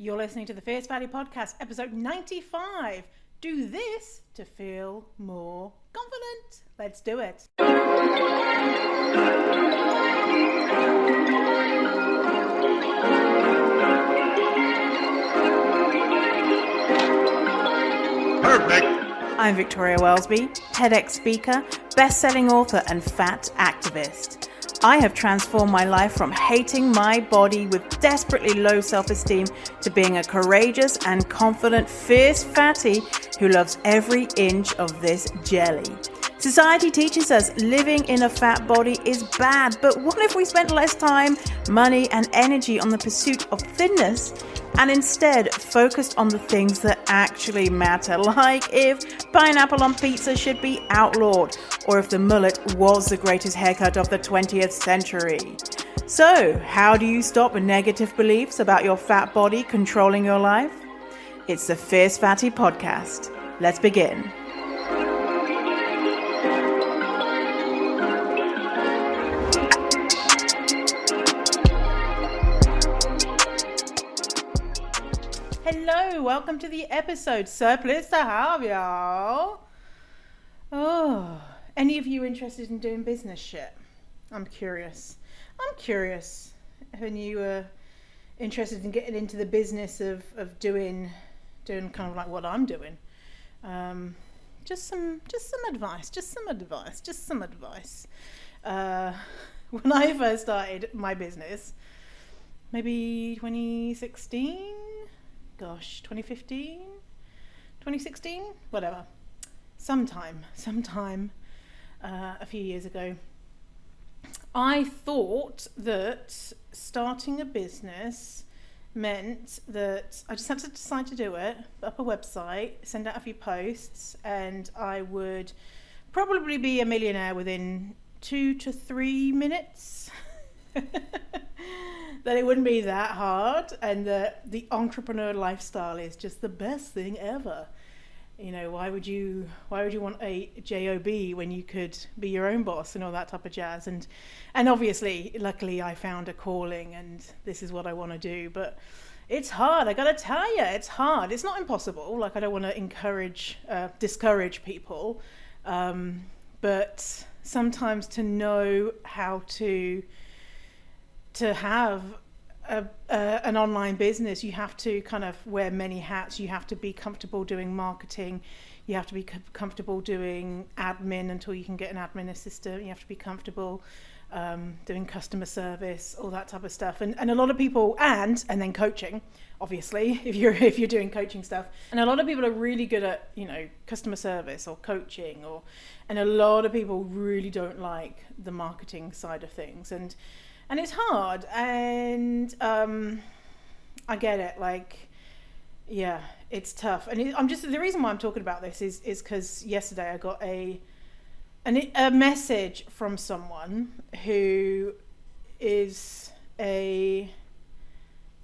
You're listening to the Fierce Fatty Podcast, episode 95. Do this to feel more confident. Let's do it. Perfect. I'm Victoria Wellesby, TEDx speaker, best-selling author, and fat activist. I have transformed my life from hating my body with desperately low self-esteem to being a courageous and confident, fierce fatty who loves every inch of this jelly. Society teaches us living in a fat body is bad, but what if we spent less time, money, and energy on the pursuit of thinness and instead focused on the things that actually matter, like if pineapple on pizza should be outlawed, or if the mullet was the greatest haircut of the 20th century. So, how do you stop negative beliefs about your fat body controlling your life? It's the Fierce Fatty Podcast. Let's begin. Hello, welcome to the episode. So pleased to have y'all. Oh, any of you interested in doing business shit? I'm curious. When you were interested in getting into the business of doing kind of like what I'm doing. Just some advice. When I first started my business, maybe 2016. 2015, 2016, whatever. Sometime a few years ago, I thought that starting a business meant that I just had to decide to do it, put up a website, send out a few posts, and I would probably be a millionaire within 2 to 3 minutes. That it wouldn't be that hard, and that the entrepreneur lifestyle is just the best thing ever. You know, why would you want a job when you could be your own boss and all that type of jazz? And obviously, luckily, I found a calling, and this is what I want to do. But it's hard. I gotta tell you, it's hard. It's not impossible. Like, I don't want to discourage people, but sometimes to know how to have an online business, you have to kind of wear many hats. You have to be comfortable doing marketing. You have to be comfortable doing admin until you can get an admin assistant. You have to be comfortable doing customer service, all that type of stuff. And a lot of people, and then coaching, obviously, if you're doing coaching stuff. And a lot of people are really good at, customer service or coaching, and a lot of people really don't like the marketing side of things. And it's hard, and I get it. Like, yeah, it's tough. And the reason why I'm talking about this is because yesterday I got a message from someone who is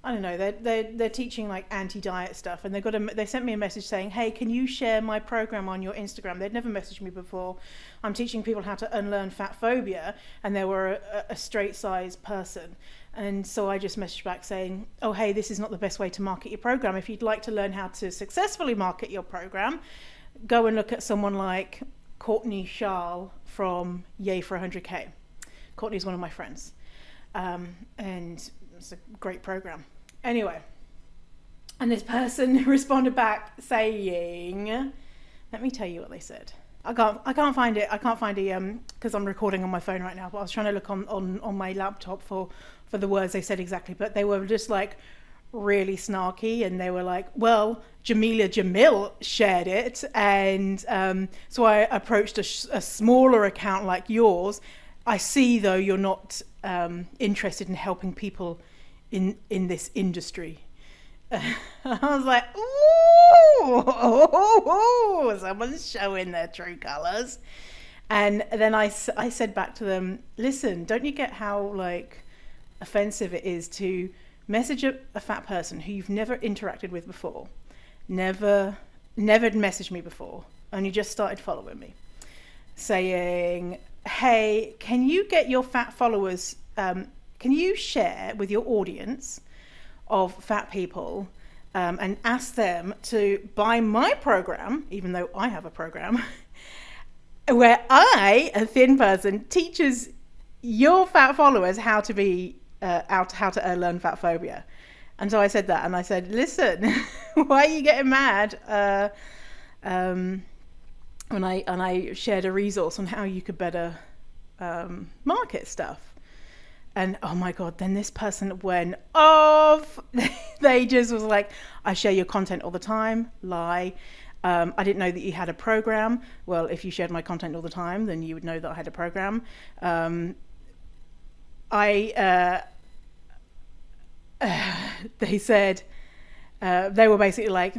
they're teaching like anti-diet stuff, and they sent me a message saying, hey, can you share my program on your Instagram? They'd never messaged me before. I'm teaching people how to unlearn fat phobia, and they were a straight size person. And so I just messaged back saying, oh, hey, this is not the best way to market your program. If you'd like to learn how to successfully market your program, go and look at someone like Courtney Charles from Yay for 100K. Courtney's one of my friends, and it's a great program. Anyway, and this person responded back saying, let me tell you what they said. I can't find it because I'm recording on my phone right now, but I was trying to look on my laptop for the words they said exactly, but they were just like really snarky, and they were like, well, Jamila Jamil shared it, and so I approached a smaller account like yours. I see, though, you're not interested in helping people in this industry. I was like, ooh, someone's showing their true colors. And then I said back to them, listen, don't you get how like offensive it is to message a fat person who you've never interacted with before, never messaged me before, only just started following me, saying, hey, can you get your fat followers, can you share with your audience of fat people and ask them to buy my program, even though I have a program, where I, a thin person, teaches your fat followers how to be how to learn fat phobia. And so I said that, and I said, listen, why are you getting mad? And I shared a resource on how you could better market stuff. And oh my God, then this person went off. They just was like, I share your content all the time. Lie. I didn't know that you had a program. Well, if you shared my content all the time, then you would know that I had a program. They said, they were basically like,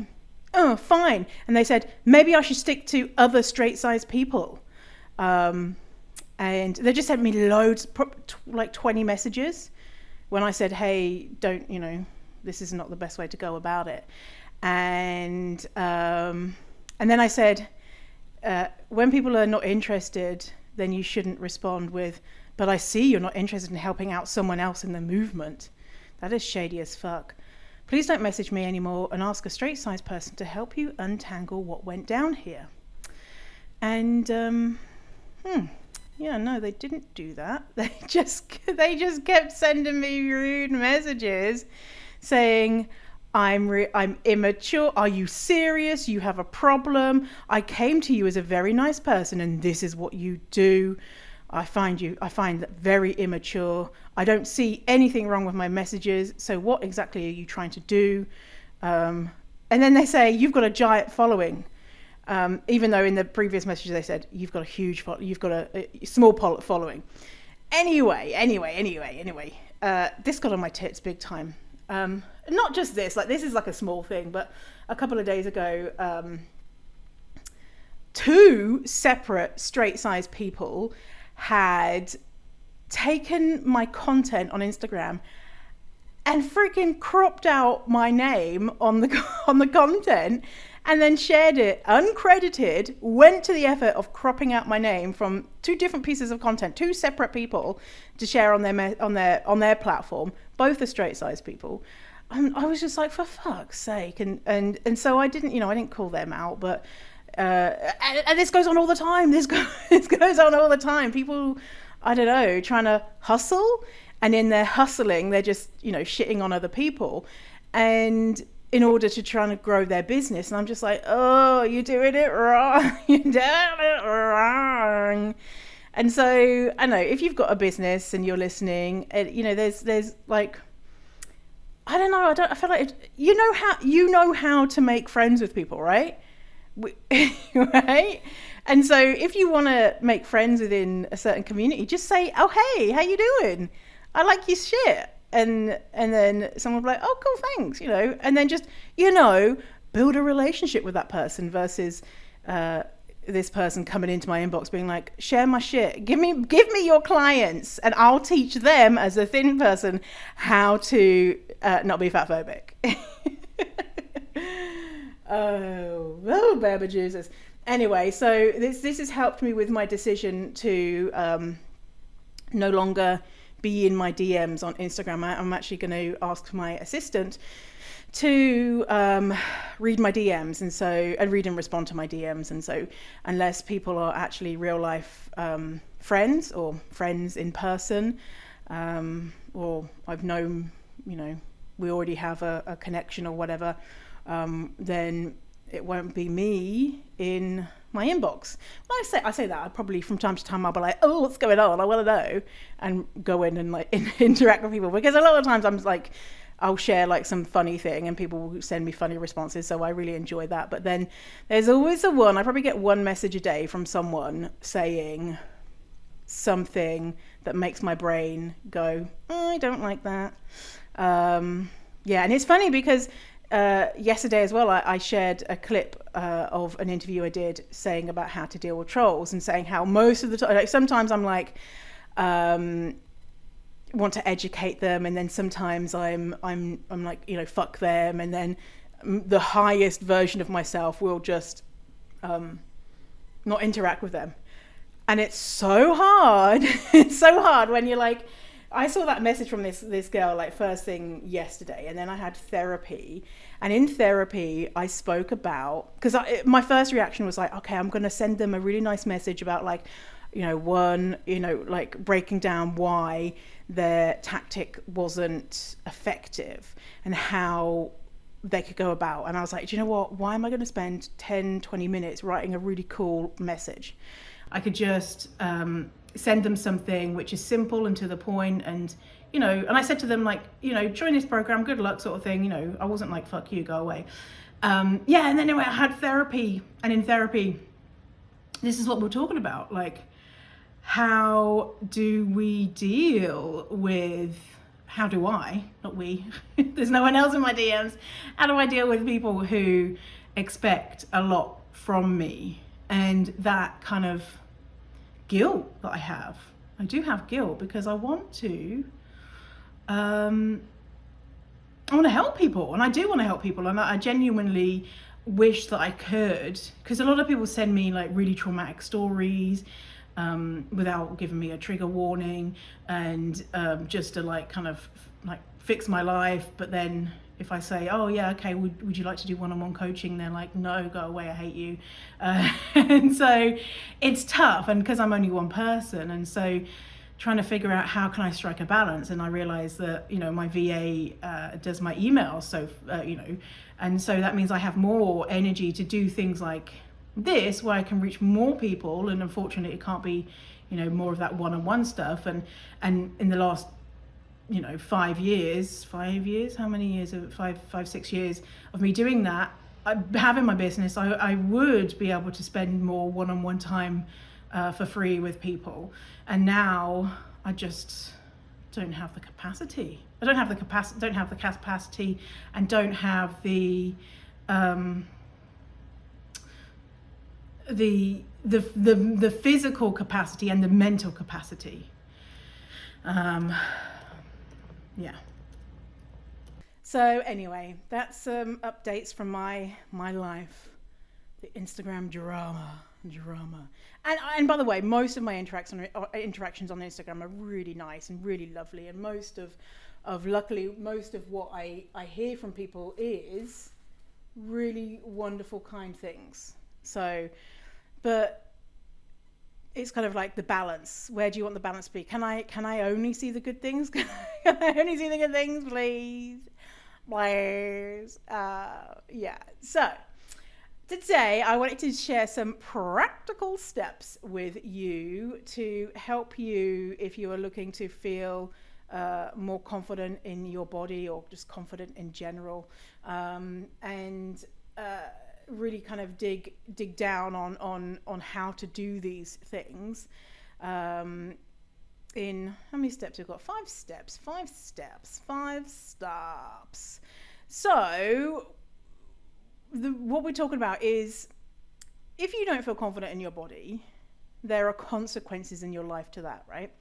oh, fine. And they said, maybe I should stick to other straight-sized people. And they just sent me loads, like 20 messages when I said, hey, don't, this is not the best way to go about it. And then I said, when people are not interested, then you shouldn't respond with, but I see you're not interested in helping out someone else in the movement. That is shady as fuck. Please don't message me anymore and ask a straight-sized person to help you untangle what went down here. And, yeah, no, they didn't do that. They just kept sending me rude messages saying, I'm immature. Are you serious? You have a problem. I came to you as a very nice person and this is what you do. I find that very immature. I don't see anything wrong with my messages. So what exactly are you trying to do? And then they say, you've got a giant following. Even though in the previous message they said, you've got a small following. Anyway, this got on my tits big time. Not just this, like this is like a small thing, but a couple of days ago, 2 separate straight-sized people had taken my content on Instagram and freaking cropped out my name on the content and then shared it uncredited, went to the effort of cropping out my name from 2 different pieces of content, 2 separate people to share on their platform, both are straight-sized people. I was just like, for fuck's sake. And so I didn't call them out, but and this goes on all the time. This goes on all the time. People, I don't know, trying to hustle, and in their hustling, they're just, shitting on other people, and in order to try and grow their business. And I'm just like, oh, you're doing it wrong. You're doing it wrong. And so I know if you've got a business and you're listening, there's like, I don't know. I feel like you know how to make friends with people, right? Right? And so if you want to make friends within a certain community, just say, oh, hey, how you doing? I like your shit. And then someone will be like, oh, cool, thanks, and then just, build a relationship with that person versus this person coming into my inbox being like, share my shit, give me your clients and I'll teach them as a thin person how to not be fat phobic. Oh, baby Jesus. Anyway, so this has helped me with my decision to no longer be in my DMs on Instagram. I'm actually going to ask my assistant to read my DMs and read and respond to my DMs. And so unless people are actually real life friends or friends in person, or I've known, we already have a connection or whatever, then it won't be me in my inbox. Well, I say that, I probably from time to time I'll be like, oh, what's going on? I want to know, and go in and like interact with people, because a lot of times I'm like, I'll share like some funny thing and people will send me funny responses, so I really enjoy that. But then there's always I probably get 1 message a day from someone saying something that makes my brain go, oh, I don't like that. Yeah, and it's funny because yesterday as well, I shared a clip of an interview I did saying about how to deal with trolls, and saying how most of the time, like sometimes I'm like, want to educate them, and then sometimes I'm like, fuck them, and then the highest version of myself will just not interact with them. And it's so hard. It's so hard when you're like, I saw that message from this girl like first thing yesterday, and then I had therapy, And in therapy, I spoke about, because my first reaction was like, okay, I'm going to send them a really nice message about like, like breaking down why their tactic wasn't effective and how they could go about. And I was like, do you know what? Why am I going to spend 10, 20 minutes writing a really cool message? I could just send them something which is simple and to the point, and and I said to them, like, join this program, good luck, sort of thing. I wasn't like, fuck you, go away. And then anyway, I had therapy, and in therapy, this is what we're talking about, like, how do we deal with, how do I, not we, there's no one else in my DMs, how do I deal with people who expect a lot from me, and that kind of guilt that I have. I do have guilt because I want to help people, and I do want to help people, and I genuinely wish that I could, because a lot of people send me like really traumatic stories without giving me a trigger warning, and just to like kind of like fix my life. But then if I say, oh yeah, okay, would you like to do one-on-one coaching? They're like, no, go away, I hate you. And so it's tough, and because I'm only one person, and so trying to figure out how can I strike a balance. And I realized that my VA does my emails, so and so that means I have more energy to do things like this, where I can reach more people. And unfortunately it can't be more of that one-on-one stuff. And in the last 5 years, how many years? 6 years of me doing that, having my business, I would be able to spend more one-on-one time for free with people. And now I just don't have the capacity. I don't have the capacity, and don't have the physical capacity and the mental capacity. Yeah. So anyway, that's some updates from my life, the Instagram drama. And by the way, most of my interactions on Instagram are really nice and really lovely, and luckily most of what I hear from people is really wonderful, kind things. So, but it's kind of like the balance. Where do you want the balance to be? Can I only see the good things? Can I only see the good things, please? Yeah. So today I wanted to share some practical steps with you to help you if you are looking to feel more confident in your body, or just confident in general, and really kind of dig down on how to do these things. In how many steps we've got? 5 steps. So what we're talking about is, if you don't feel confident in your body, there are consequences in your life to that, right?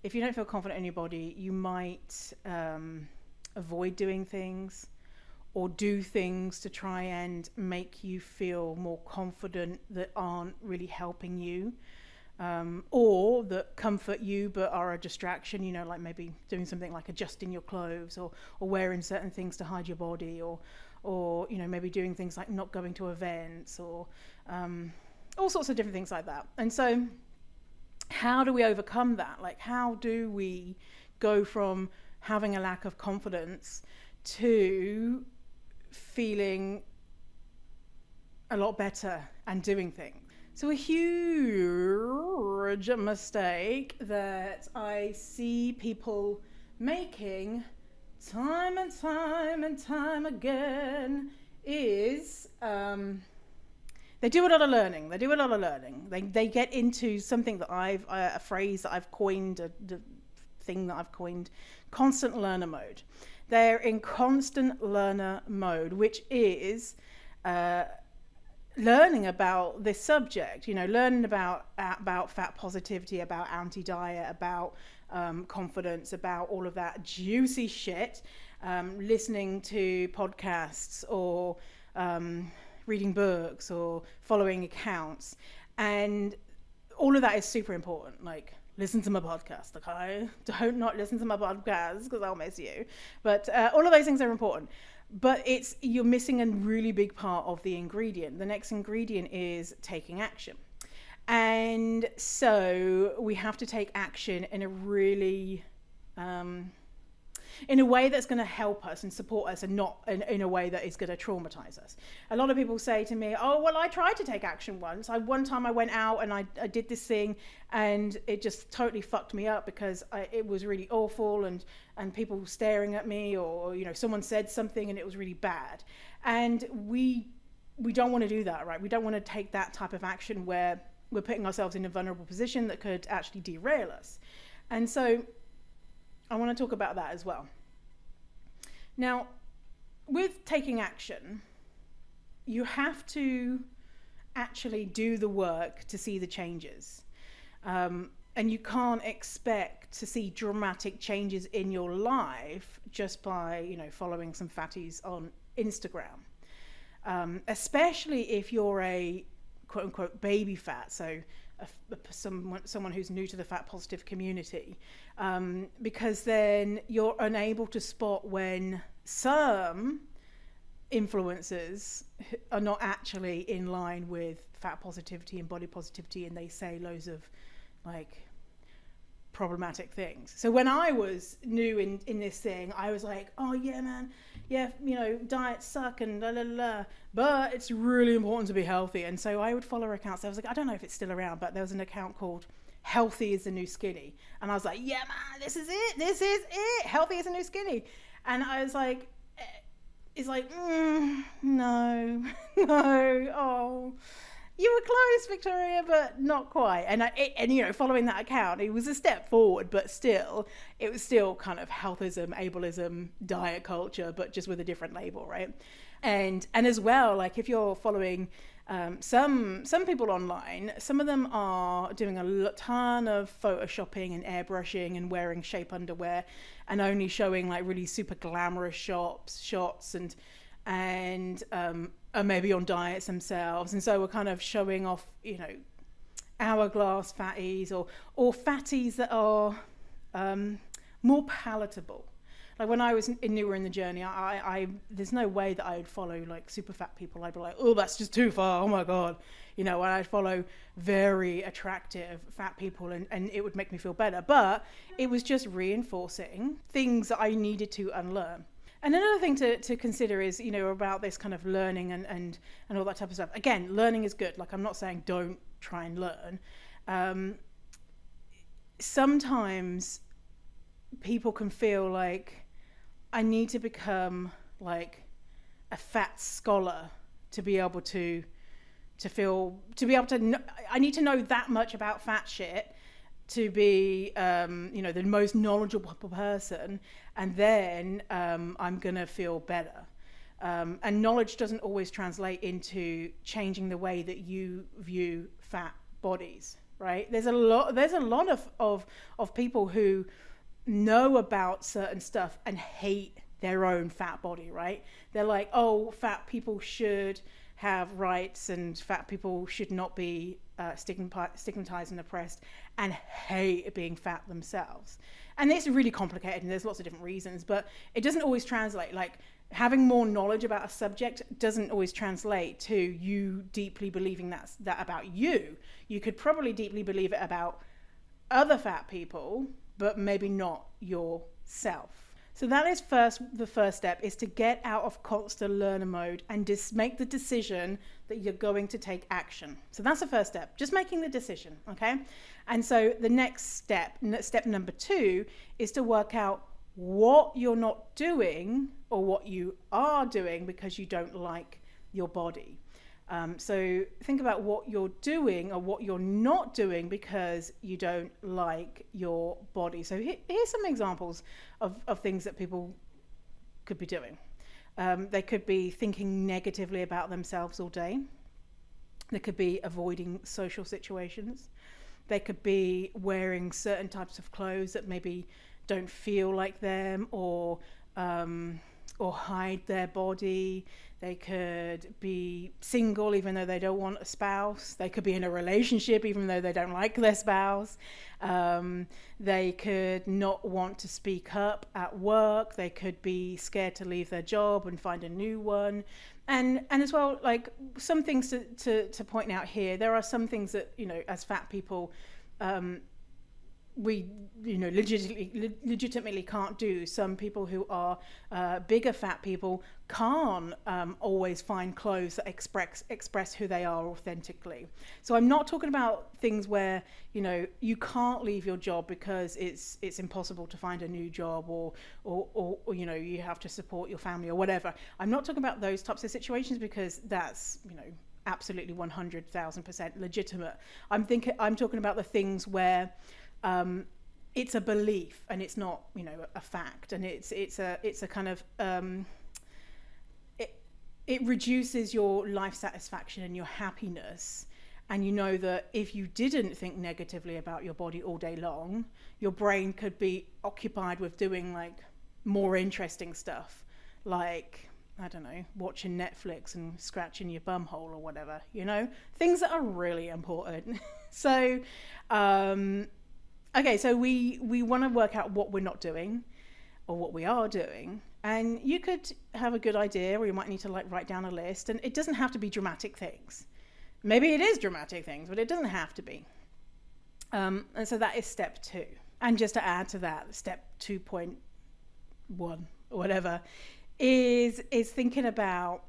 If you don't feel confident in your body, you might avoid doing things, or do things to try and make you feel more confident that aren't really helping you, or that comfort you but are a distraction, like maybe doing something like adjusting your clothes, or wearing certain things to hide your body, or maybe doing things like not going to events, or all sorts of different things like that. And so how do we overcome that? Like, how do we go from having a lack of confidence to feeling a lot better and doing things? So a huge mistake that I see people making time and time again is they do a lot of learning. They get into something that a phrase that I've coined, the thing that I've coined, constant learner mode. They're in constant learner mode, which is learning about this subject, learning about fat positivity, about anti-diet, about confidence, about all of that juicy shit, listening to podcasts, or reading books, or following accounts. And all of that is super important. Like, listen to my podcast, okay? Don't not listen to my podcast, because I'll miss you. But all of those things are important. But you're missing a really big part of the ingredient. The next ingredient is taking action. And so we have to take action in a really in a way that's going to help us and support us, and not in a way that is going to traumatize us. A lot of people say to me, oh, well, I tried to take action once. One time I went out and I did this thing, and it just totally fucked me up because it was really awful, and people staring at me, or someone said something and it was really bad. And we don't want to do that, right? We don't want to take that type of action where we're putting ourselves in a vulnerable position that could actually derail us. And so I want to talk about that as well. Now, with taking action, you have to actually do the work to see the changes. And you can't expect to see dramatic changes in your life just by, following some fatties on Instagram. Especially if you're a quote unquote baby fat, so someone who's new to the fat positive community, because then you're unable to spot when some influencers are not actually in line with fat positivity and body positivity, and they say loads of problematic things. So when I was new in this thing, I was like, oh yeah, man, yeah, diets suck and la la la, but it's really important to be healthy. And so I would follow accounts. I was like, I don't know if it's still around, but there was an account called Healthy is the New Skinny, and I was like, yeah, man, this is it, healthy is the new skinny. And I was like, it's like, no, oh, you were close, Victoria, but not quite. And following that account, it was a step forward, but still, it was still kind of healthism, ableism, diet culture, but just with a different label, right? And as well, if you're following some people online, some of them are doing a ton of photoshopping and airbrushing and wearing shape underwear, and only showing really super glamorous shots and are maybe on diets themselves, and so we're kind of showing off, hourglass fatties or fatties that are more palatable. Like when I was newer in the journey, I there's no way that I would follow super fat people. I'd be like, oh, that's just too far. Oh my God. And I'd follow very attractive fat people, and it would make me feel better. But it was just reinforcing things that I needed to unlearn. And another thing to consider is, about this kind of learning and all that type of stuff. Again, learning is good. I'm not saying don't try and learn. Sometimes people can feel like, I need to become a fat scholar to be able to I need to know that much about fat shit to be, the most knowledgeable person, and then I'm going to feel better. And knowledge doesn't always translate into changing the way that you view fat bodies, right? There's a lot of people who know about certain stuff and hate their own fat body, right? They're like, oh, fat people should have rights and fat people should not be stigmatized and oppressed, and hate being fat themselves. And it's really complicated, and there's lots of different reasons, but it doesn't always translate. Having more knowledge about a subject doesn't always translate to you deeply believing that about you. You could probably deeply believe it about other fat people, but maybe not yourself. So that is the first step, is to get out of constant learner mode and just make the decision that you're going to take action. So that's the first step, just making the decision, okay? And so the next step number 2, is to work out what you're not doing or what you are doing because you don't like your body. So think about what you're doing or what you're not doing because you don't like your body. So here's some examples of things that people could be doing. They could be thinking negatively about themselves all day. They could be avoiding social situations. They could be wearing certain types of clothes that maybe don't feel like them, or or hide their body. They could be single even though they don't want a spouse. They could be in a relationship even though they don't like their spouse. They could not want to speak up at work. They could be scared to leave their job and find a new one. And as well, like some things to point out here, there are some things that, as fat people, we legitimately can't do. Some people who are bigger fat people can't always find clothes that express who they are authentically. So I'm not talking about things where you can't leave your job because it's impossible to find a new job, or you have to support your family or whatever. I'm not talking about those types of situations, because that's absolutely 100,000% legitimate. I'm talking about the things where it's a belief and it's not, a fact, and it's a kind of it reduces your life satisfaction and your happiness. And you know that if you didn't think negatively about your body all day long, your brain could be occupied with doing like more interesting stuff, like, I don't know, watching Netflix and scratching your bumhole or whatever, things that are really important. So, okay, so we want to work out what we're not doing or what we are doing. And you could have a good idea, or you might need to write down a list. And it doesn't have to be dramatic things. Maybe it is dramatic things, but it doesn't have to be. And so that is step 2. And just to add to that, step 2.1 or whatever is thinking about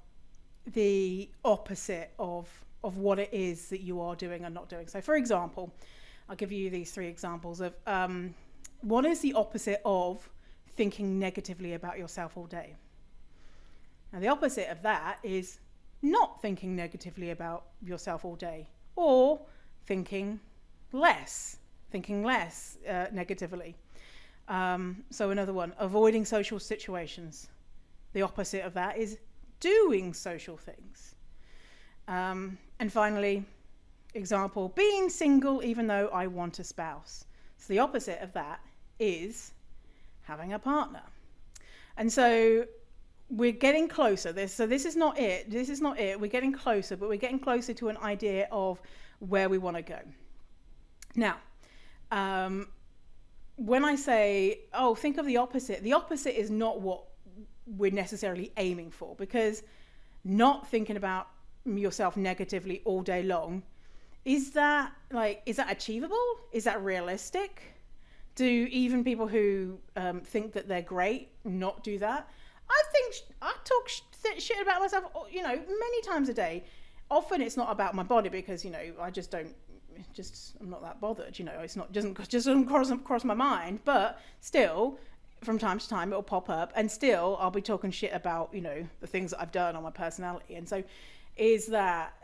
the opposite of what it is that you are doing and not doing. So for example, I'll give you these 3 examples of what is the opposite of thinking negatively about yourself all day. Now the opposite of that is not thinking negatively about yourself all day, or thinking less negatively. So another one, avoiding social situations. The opposite of that is doing social things. And finally, example, being single even though I want a spouse. So the opposite of that is having a partner. And so we're getting closer. This is not it. We're getting closer, but we're getting closer to an idea of where we want to go. Now, when I say, think of the opposite is not what we're necessarily aiming for, because not thinking about yourself negatively all day long, is that achievable? Is that realistic? Do even people who think that they're great not do that? I think I talk shit about myself, many times a day. Often it's not about my body, because I'm not that bothered. It's not doesn't cross my mind. But still, from time to time, it'll pop up, and still I'll be talking shit about the things that I've done on my personality. And so, is that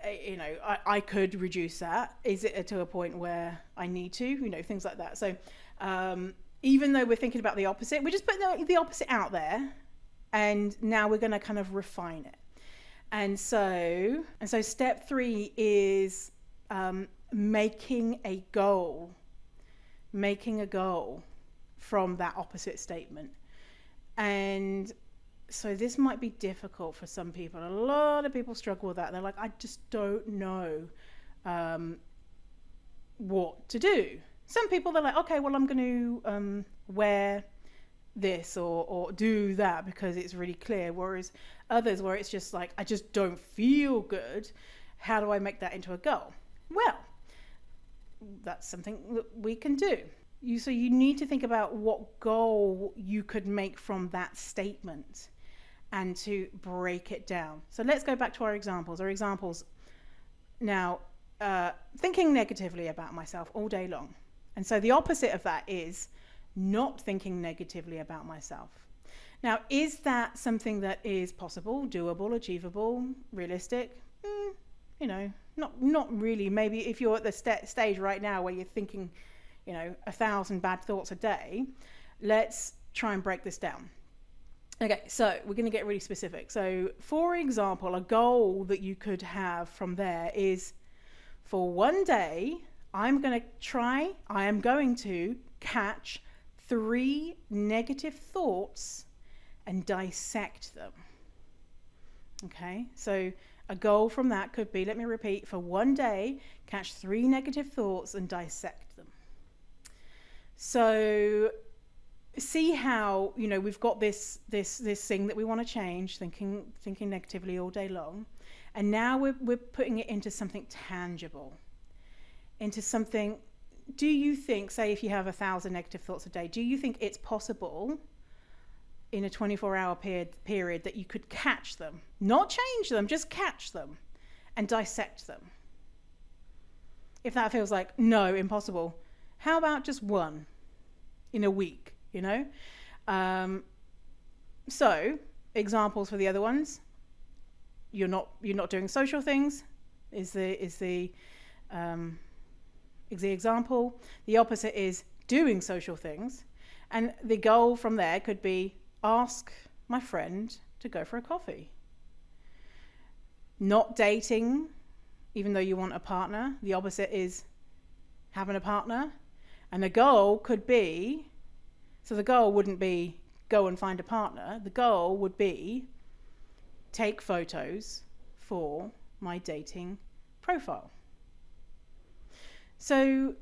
I could reduce that? Is it to a point where I need to? Things like that. So. Even though we're thinking about the opposite, we just put the opposite out there, and now we're going to kind of refine it. And so step 3 is making a goal from that opposite statement. And so this might be difficult for some people. A lot of people struggle with that. They're like, I just don't know what to do. Some people, they're like, okay, well, I'm going to wear this or do that because it's really clear. Whereas others, where it's just like, I just don't feel good. How do I make that into a goal? Well, that's something that we can do. So you need to think about what goal you could make from that statement and to break it down. So let's go back to our examples. Now, thinking negatively about myself all day long. And so the opposite of that is not thinking negatively about myself. Now, is that something that is possible, doable, achievable, realistic? Not really. Maybe if you're at the stage right now where you're thinking, 1,000 bad thoughts a day, let's try and break this down. Okay, so we're going to get really specific. So, for example, a goal that you could have from there is, for one day, I am going to catch 3 negative thoughts and dissect them. Okay, so a goal from that could be, let me repeat, for one day, catch 3 negative thoughts and dissect them. So see how, we've got this thing that we want to change, thinking negatively all day long, and now we're putting it into something tangible, into something. Do you think, say if you have 1,000 negative thoughts a day, do you think it's possible in a 24-hour period that you could catch them, not change them, just catch them and dissect them? If that feels like, no, impossible, how about just one in a week, So examples for the other ones. You're not doing social things is the example. The opposite is doing social things. And the goal from there could be, ask my friend to go for a coffee. Not dating, even though you want a partner. The opposite is having a partner. And the goal could be, so the goal wouldn't be go and find a partner. The goal would be take photos for my dating profile. So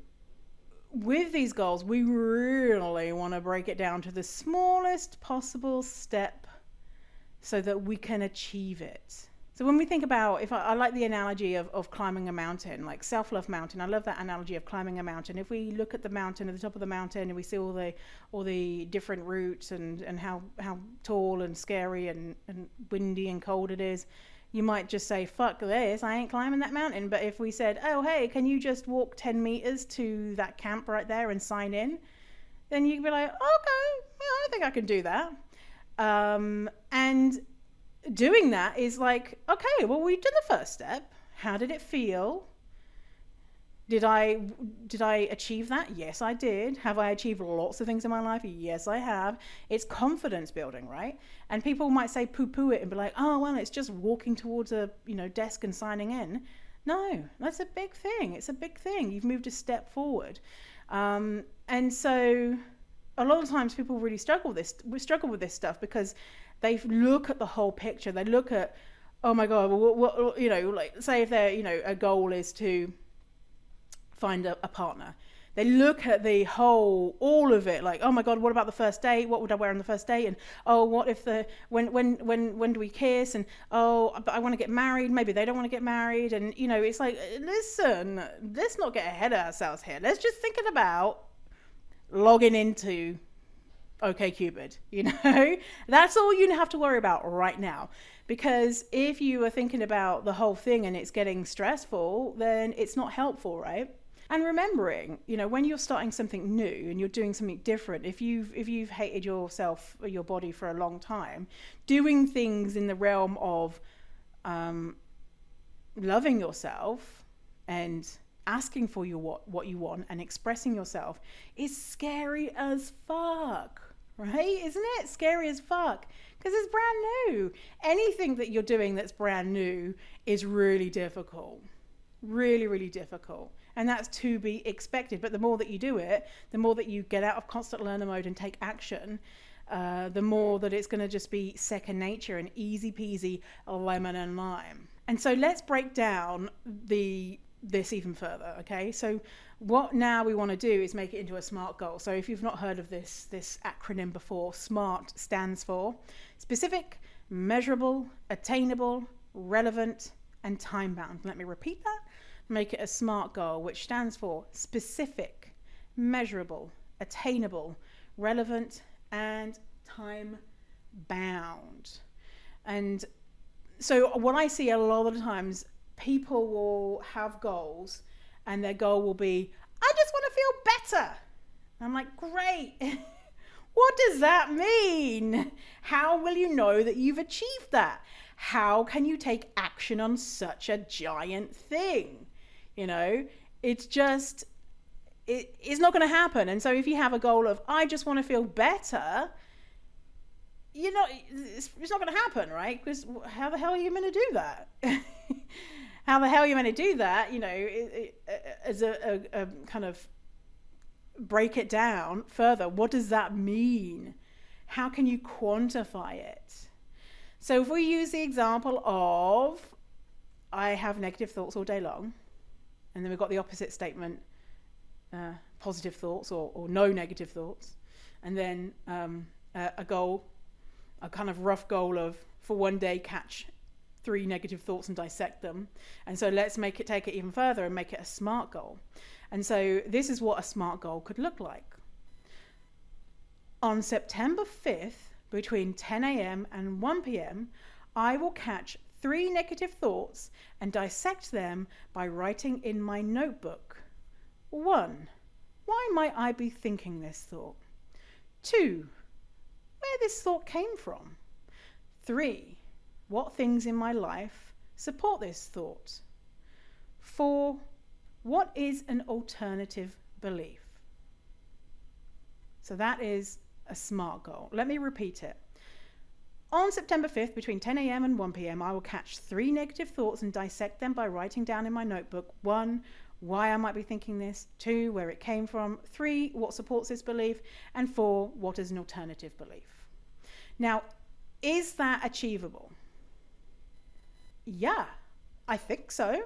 with these goals, we really want to break it down to the smallest possible step so that we can achieve it. So when we think about, if I like the analogy of climbing a mountain, like self-love mountain. I love that analogy of climbing a mountain. If we look at the mountain, at the top of the mountain, and we see all the different routes and how tall and scary and windy and cold it is, you might just say, fuck this, I ain't climbing that mountain. But if we said, oh, hey, can you just walk 10 meters to that camp right there and sign in? Then you'd be like, okay, I think I can do that. And doing that is like, okay, well, we did the first step. How did it feel? Did I achieve that? Yes, I did. Have I achieved lots of things in my life? Yes, I have. It's confidence building, right? And people might say poo-poo it and be like, oh, well, it's just walking towards a desk and signing in. No, that's a big thing. It's a big thing. You've moved a step forward. And so a lot of times people really struggle with this stuff because they look at the whole picture. They look at, oh my God, what like say if they're, a goal is to find a partner. They look at all of it, like, oh my God, what about the first date? What would I wear on the first date? And oh, what if when do we kiss? And oh, but I want to get married. Maybe they don't want to get married. And it's like, listen, let's not get ahead of ourselves here. Let's just thinking about logging into OkCupid, that's all you have to worry about right now. Because if you are thinking about the whole thing and it's getting stressful, then it's not helpful, right? And remembering, when you're starting something new and you're doing something different, if you've hated yourself or your body for a long time, doing things in the realm of loving yourself and asking for what you want and expressing yourself is scary as fuck, right? Isn't it scary as fuck? Because it's brand new. Anything that you're doing that's brand new is really difficult. Really, really difficult. And that's to be expected. But the more that you do it, the more that you get out of constant learner mode and take action, the more that it's going to just be second nature and easy peasy lemon and lime. And so let's break down this even further, okay? So what now we want to do is make it into a SMART goal. So if you've not heard of this acronym before, SMART stands for specific, measurable, attainable, relevant, and time-bound. Let me repeat that. Make it a SMART goal, which stands for specific, measurable, attainable, relevant, and time-bound. And so what I see a lot of the times, people will have goals and their goal will be, I just want to feel better. And I'm like, great. What does that mean? How will you know that you've achieved that? How can you take action on such a giant thing? It's just, it's not going to happen. And so if you have a goal of, I just want to feel better, it's not going to happen, right? Because how the hell are you going to do that? How the hell are you going to do that? As a kind of break it down further, what does that mean? how can you quantify it? So if we use the example of, I have negative thoughts all day long, and then we've got the opposite statement, positive thoughts or no negative thoughts, and then a goal, a kind of rough goal of, for one day, catch 3 negative thoughts and dissect them. And so let's take it even further and make it a SMART goal. And so this is what a SMART goal could look like. On September 5th, between 10 a.m. and 1 p.m., I will catch 3 negative thoughts and dissect them by writing in my notebook. 1. Why might I be thinking this thought? 2. Where this thought came from? 3. What things in my life support this thought? 4. What is an alternative belief? So that is a SMART goal. Let me repeat it. On September 5th, between 10 a.m. and 1 p.m., I will catch 3 negative thoughts and dissect them by writing down in my notebook. 1. Why I might be thinking this. 2. Where it came from. 3. What supports this belief. And 4. What is an alternative belief. Now, is that achievable? Yeah, I think so.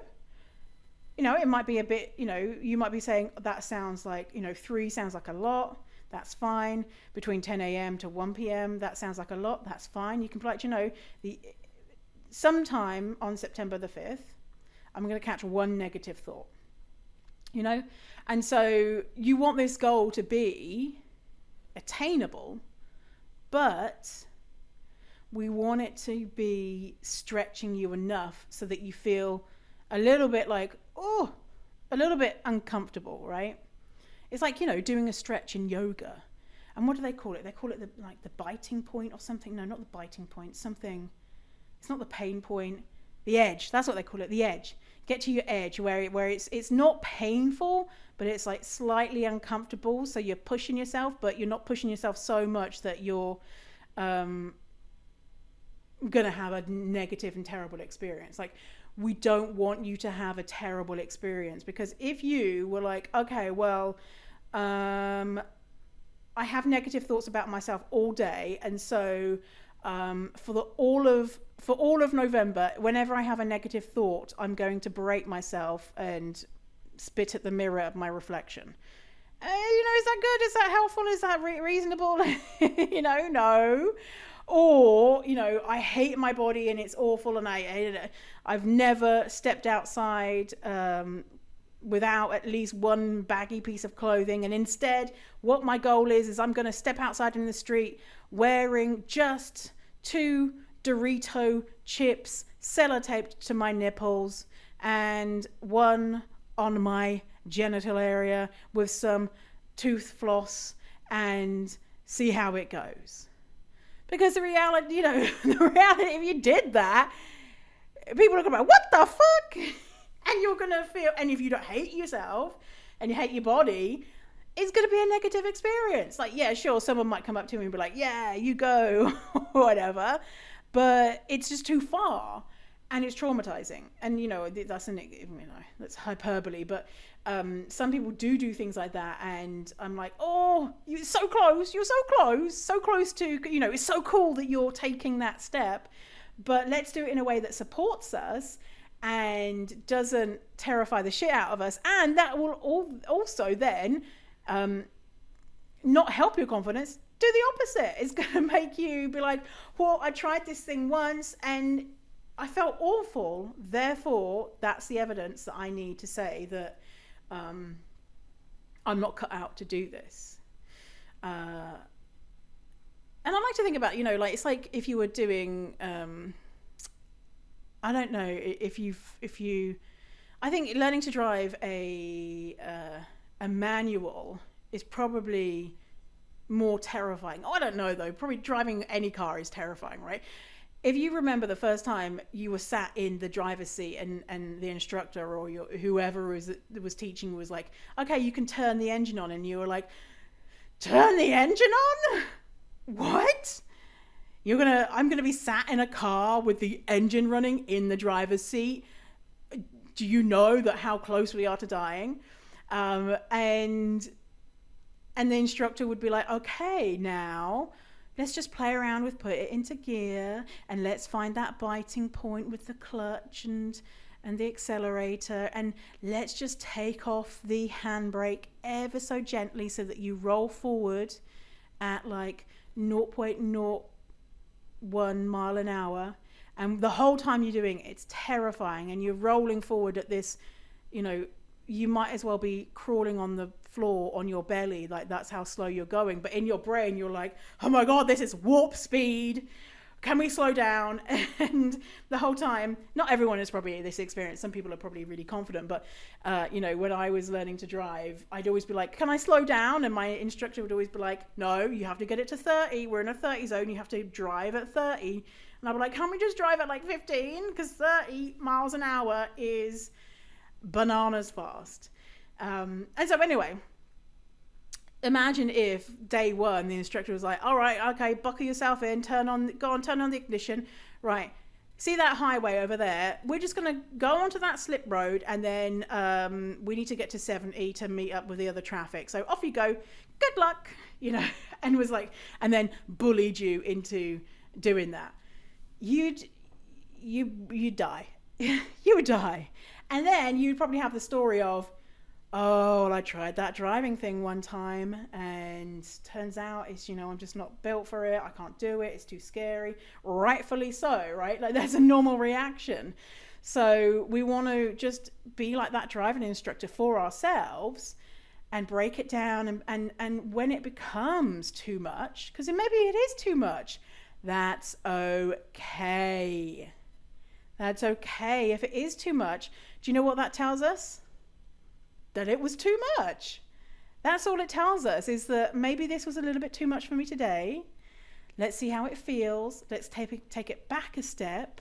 It might be a bit, you might be saying that sounds like, 3 sounds like a lot. That's fine. Between 10 a.m. to 1 p.m., that sounds like a lot. That's fine. You can be like, sometime on September the 5th, I'm going to catch 1 negative thought, And so you want this goal to be attainable, but we want it to be stretching you enough so that you feel a little bit like, a little bit uncomfortable, right? It's like, doing a stretch in yoga. And what do they call it? They call it the biting point or something. No, not the biting point. Something, it's not the pain point. The edge. That's what they call it, the edge. Get to your edge where it's not painful, but it's like slightly uncomfortable. So you're pushing yourself, but you're not pushing yourself so much that you're going to have a negative and terrible experience. Like, we don't want you to have a terrible experience, because if you were like, okay, well, I have negative thoughts about myself all day, and so for all of November, whenever I have a negative thought, I'm going to berate myself and spit at the mirror of my reflection. Is that good? Is that helpful? Is that reasonable? No. Or, I hate my body and it's awful, and I've never stepped outside without at least 1 baggy piece of clothing. And instead, what my goal is I'm going to step outside in the street wearing just 2 Dorito chips sellotaped to my nipples and 1 on my genital area with some tooth floss, and see how it goes. Because the reality, if you did that, people are going to be like, what the fuck? And you're going to feel, and if you don't hate yourself and you hate your body, it's going to be a negative experience. Like, yeah, sure, someone might come up to me and be like, yeah, you go, or whatever. But it's just too far, and it's traumatizing. And, that's hyperbole, but some people do things like that, and I'm like, oh, you're so close to, it's so cool that you're taking that step, but let's do it in a way that supports us and doesn't terrify the shit out of us, and that will also then not help your confidence. Do the opposite. It's going to make you be like, well, I tried this thing once and I felt awful, therefore that's the evidence that I need to say that I'm not cut out to do this. And I like to think about, it's like if you were doing, I don't know, if you, I think learning to drive a manual is probably more terrifying. I don't know though, probably driving any car is terrifying, right? If you remember the first time you were sat in the driver's seat and the instructor or whoever was teaching was like, okay, you can turn the engine on, and you were like, turn the engine on? What? I'm gonna be sat in a car with the engine running in the driver's seat? Do you know that how close we are to dying? And the instructor would be like, okay, now Let's just play around with put it into gear, and let's find that biting point with the clutch and the accelerator, and let's just take off the handbrake ever so gently so that you roll forward at like 0.01 mile an hour. And the whole time you're doing it, it's terrifying, and you're rolling forward at this, you might as well be crawling on the floor on your belly, like that's how slow you're going. But in your brain, you're like, oh my God, this is warp speed. Can we slow down? And the whole time, not everyone is probably this experience. Some people are probably really confident, but when I was learning to drive, I'd always be like, can I slow down? And my instructor would always be like, no, you have to get it to 30. We're in a 30 zone. You have to drive at 30. And I'd be like, can't we just drive at like 15? Because 30 miles an hour is bananas fast. And so anyway, imagine if day one, the instructor was like, all right, okay, buckle yourself in, turn on the ignition. Right. See that highway over there? We're just going to go onto that slip road, and then we need to get to 70 to meet up with the other traffic. So off you go. Good luck, and was like, and then bullied you into doing that. You'd die. You would die. And then you'd probably have the story of, oh, well, I tried that driving thing one time, and turns out it's, I'm just not built for it. I can't do it. It's too scary. Rightfully so, right? Like, that's a normal reaction. So we want to just be like that driving instructor for ourselves and break it down. And when it becomes too much, because maybe it is too much, that's okay. That's okay. If it is too much, do you know what that tells us? That it was too much. That's all it tells us, is that maybe this was a little bit too much for me today. Let's see how it feels. Let's take it back a step,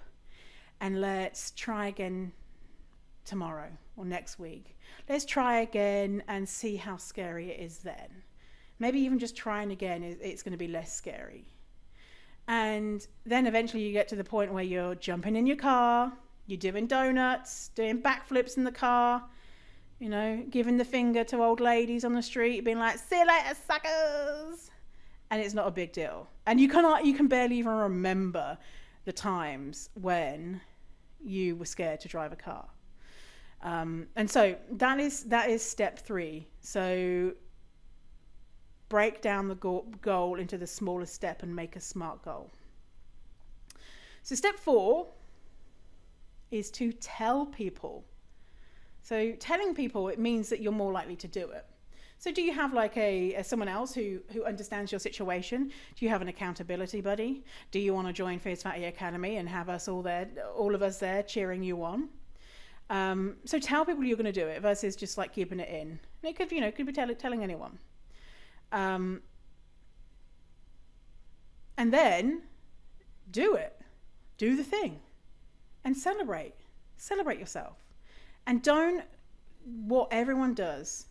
and let's try again tomorrow or next week. Let's try again and see how scary it is then. Maybe even just trying again, it's going to be less scary. And then eventually you get to the point where you're jumping in your car, you're doing donuts, doing backflips in the car, giving the finger to old ladies on the street, being like, see you later, suckers. And it's not a big deal. And you can barely even remember the times when you were scared to drive a car. And so that is step 3. So break down the goal into the smallest step and make a SMART goal. So step 4 is to tell people. So telling people, it means that you're more likely to do it. So do you have like someone else who understands your situation? Do you have an accountability buddy? Do you want to join Fierce Fatty Academy and have us all of us there cheering you on? So tell people you're going to do it versus just like keeping it in. And it could be telling anyone. And then do it. Do the thing. And celebrate yourself. And don't, what everyone does,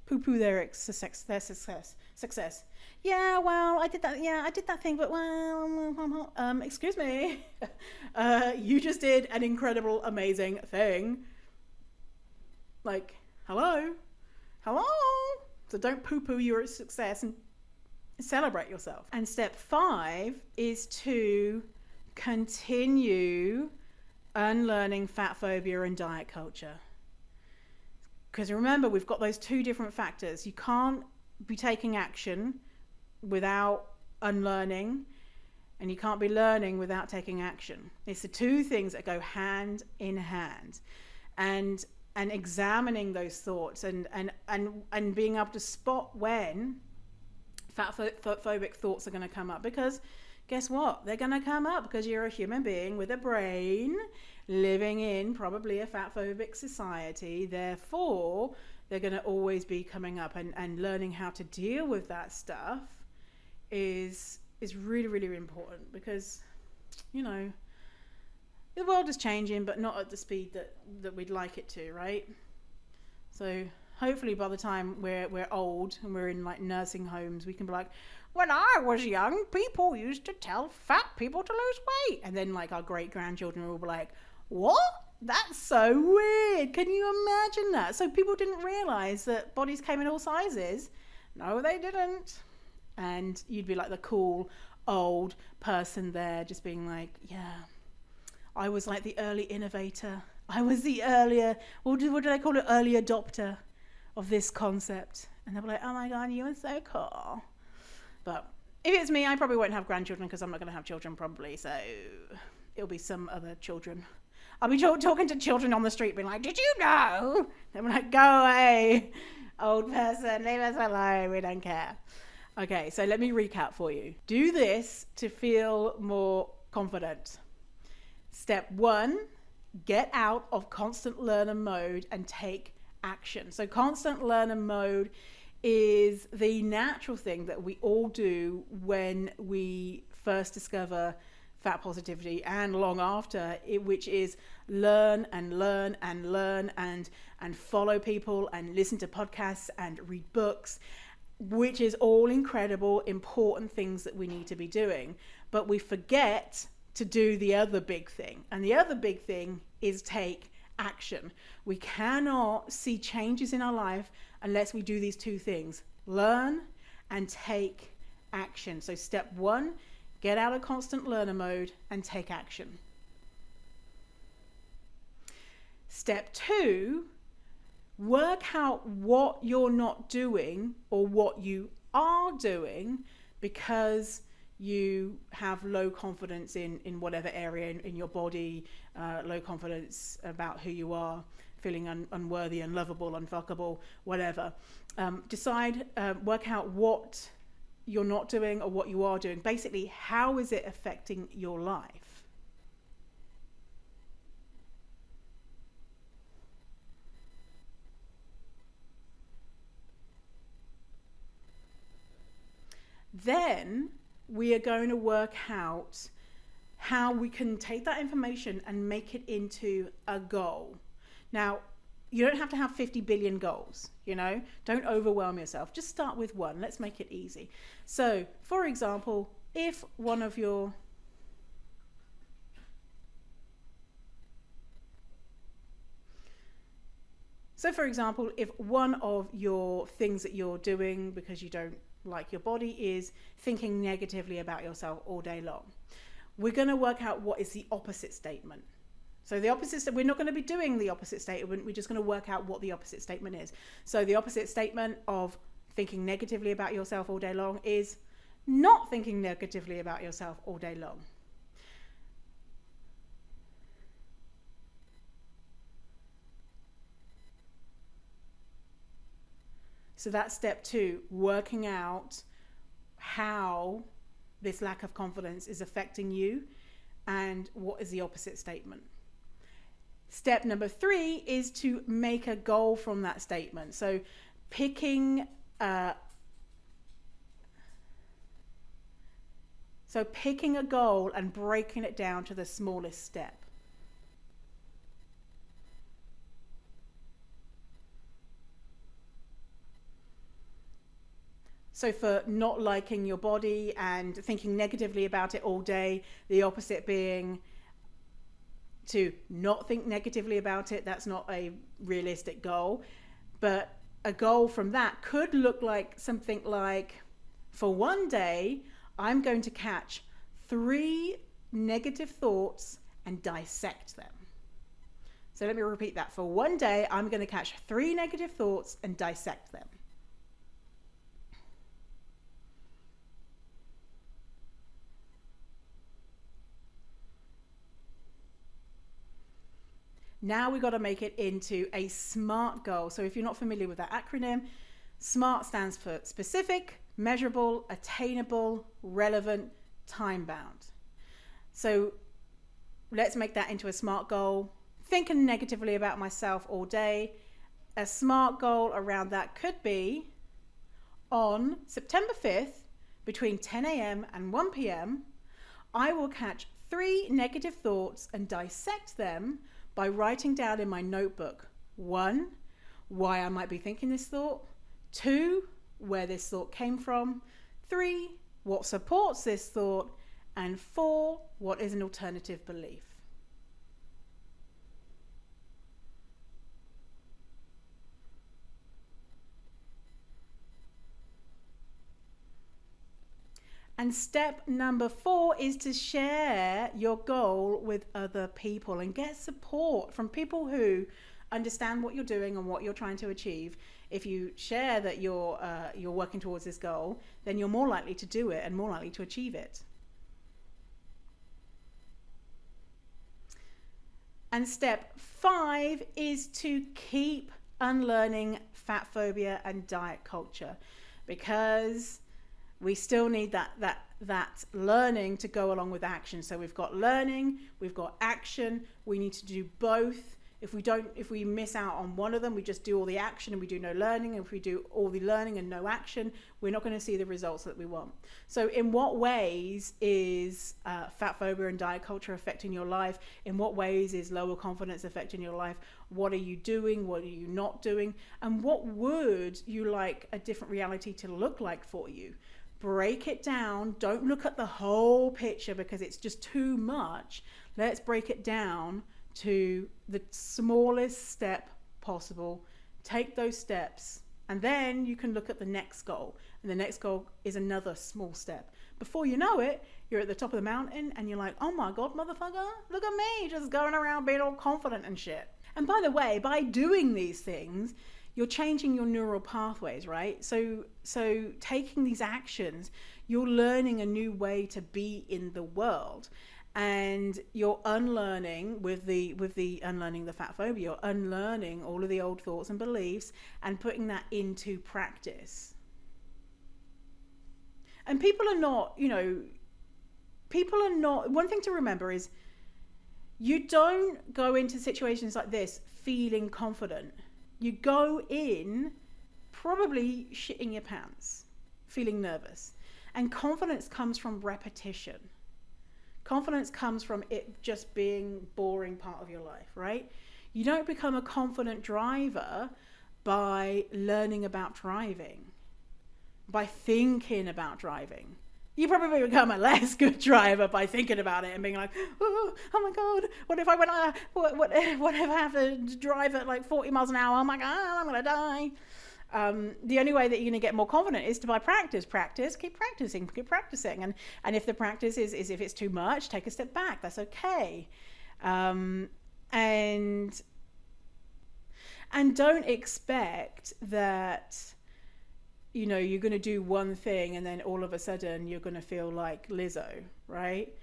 poo-poo their success. Yeah, well, I did that thing, but well, excuse me. You just did an incredible, amazing thing. Like, hello. So don't poo-poo your success and celebrate yourself. And step 5 is to continue unlearning fat phobia and diet culture. Because remember, we've got those 2 different factors. You can't be taking action without unlearning, and you can't be learning without taking action. It's the 2 things that go hand in hand. And examining those thoughts and being able to spot when fat phobic thoughts are going to come up, because guess what? They're going to come up because you're a human being with a brain living in probably a fat phobic society. Therefore, they're going to always be coming up, and learning how to deal with that stuff is really, really important, because, the world is changing, but not at the speed that we'd like it to, right? So hopefully by the time we're old and we're in like nursing homes, we can be like, when I was young, people used to tell fat people to lose weight. And then like our great-grandchildren will be like, what? That's so weird. Can you imagine that? So people didn't realize that bodies came in all sizes. No, they didn't. And you'd be like the cool old person there just being like, yeah, I was like the early innovator. I was the earlier, what do they call it? Early adopter of this concept. And they'll be like, oh my God, you are so cool. But if it's me, I probably won't have grandchildren because I'm not going to have children probably. So it'll be some other children. I'll be talking to children on the street being like, did you know? And I'm like, go away, old person, leave us alone, we don't care. Okay, so let me recap for you. Do this to feel more confident. Step 1, get out of constant learner mode and take action. So constant learner mode is the natural thing that we all do when we first discover fat positivity and long after it, which is learn and learn and learn and follow people and listen to podcasts and read books, which is all incredible, important things that we need to be doing. But we forget to do the other big thing. And the other big thing is take action. We cannot see changes in our life unless we do these two things, learn and take action. So step 1, get out of constant learner mode and take action. Step 2, work out what you're not doing or what you are doing because you have low confidence in whatever area in your body, low confidence about who you are, feeling unworthy, unlovable, unfuckable, whatever. Work out what you're not doing or what you are doing. Basically, how is it affecting your life? Then we are going to work out how we can take that information and make it into a goal. Now, you don't have to have 50 billion goals, don't overwhelm yourself. Just start with one. Let's make it easy. So, for example, if one of your things that you're doing because you don't like your body is thinking negatively about yourself all day long, we're going to work out what is the opposite statement. So we're not going to be doing the opposite statement. We're just going to work out what the opposite statement is. So the opposite statement of thinking negatively about yourself all day long is not thinking negatively about yourself all day long. So that's step 2, working out how this lack of confidence is affecting you and what is the opposite statement. Step number 3 is to make a goal from that statement. So picking a goal and breaking it down to the smallest step. So for not liking your body and thinking negatively about it all day, the opposite being to not think negatively about it. That's not a realistic goal. But a goal from that could look like something like, for one day, I'm going to catch 3 negative thoughts and dissect them. So let me repeat that. For one day, I'm going to catch 3 negative thoughts and dissect them. Now we've got to make it into a SMART goal. So if you're not familiar with that acronym, SMART stands for specific, measurable, attainable, relevant, time-bound. So let's make that into a SMART goal. Thinking negatively about myself all day. A SMART goal around that could be on September 5th, between 10 a.m. and 1 p.m., I will catch 3 negative thoughts and dissect them by writing down in my notebook, 1, why I might be thinking this thought, 2, where this thought came from, 3, what supports this thought, and 4, what is an alternative belief. And step number 4 is to share your goal with other people and get support from people who understand what you're doing and what you're trying to achieve. If you share that you're working towards this goal, then you're more likely to do it and more likely to achieve it. And step 5 is to keep unlearning fat phobia and diet culture, because we still need that learning to go along with action. So we've got learning, we've got action. We need to do both. If we miss out on one of them, we just do all the action and we do no learning. And if we do all the learning and no action, we're not going to see the results that we want. So in what ways is fat phobia and diet culture affecting your life? In what ways is lower confidence affecting your life? What are you doing? What are you not doing? And what would you like a different reality to look like for you? Break it down. Don't look at the whole picture because it's just too much. Let's break it down to the smallest step possible. Take those steps, and then you can look at the next goal, and the next goal is another small step. Before you know it, you're at the top of the mountain and you're like, oh my god, motherfucker, look at me just going around being all confident and shit. And by the way, by doing these things, you're changing your neural pathways, right? So taking these actions, you're learning a new way to be in the world. And you're unlearning with the unlearning the fat phobia, you're unlearning all of the old thoughts and beliefs and putting that into practice. And people are not, one thing to remember is you don't go into situations like this feeling confident. You go in probably shitting your pants, feeling nervous. And confidence comes from repetition. Confidence comes from it just being boring part of your life, right? You don't become a confident driver by learning about driving, by thinking about driving. You probably become a less good driver by thinking about it and being like, oh my god, what if I have to drive at like 40 miles an hour? Oh my god, I'm gonna die. The only way that you're going to get more confident is to by practice, keep practicing. And if the practice is if it's too much, take a step back. That's okay. And don't expect that, you're going to do one thing and then all of a sudden you're going to feel like Lizzo, right?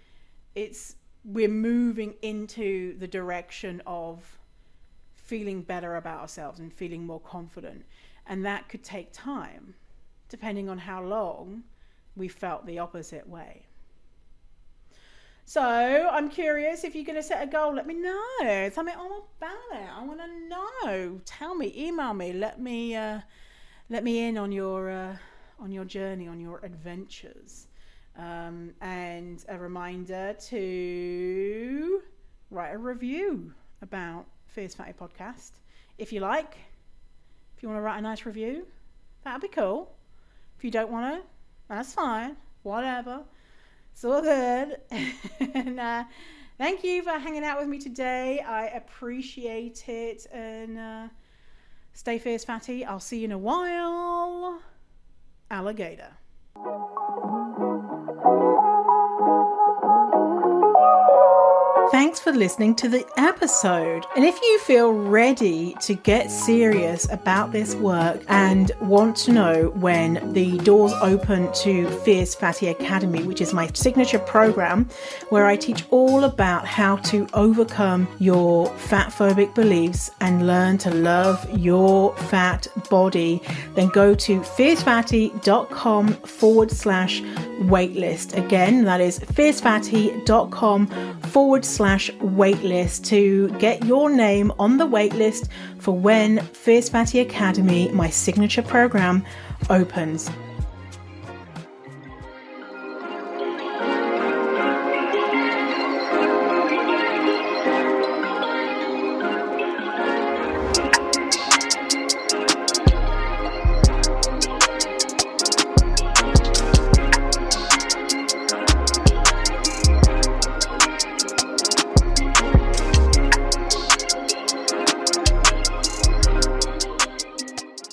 We're moving into the direction of feeling better about ourselves and feeling more confident. And that could take time, depending on how long we felt the opposite way. So I'm curious, if you're going to set a goal, let me know. Tell me all about it. I want to know. Tell me, email me, let me in on your journey, on your adventures. And a reminder to write a review about Fierce Fatty Podcast if you like. If you want to write a nice review, that'd be cool. If you don't want to, that's fine. Whatever. It's all good. And thank you for hanging out with me today. I appreciate it. And stay fierce, fatty. I'll see you in a while. Alligator. Thanks for listening to the episode. And if you feel ready to get serious about this work and want to know when the doors open to Fierce Fatty Academy, which is my signature program where I teach all about how to overcome your fat phobic beliefs and learn to love your fat body, then go to fiercefatty.com/waitlist. Again, that is fiercefatty.com/waitlist to get your name on the waitlist for when Fierce Fatty Academy, my signature program, opens.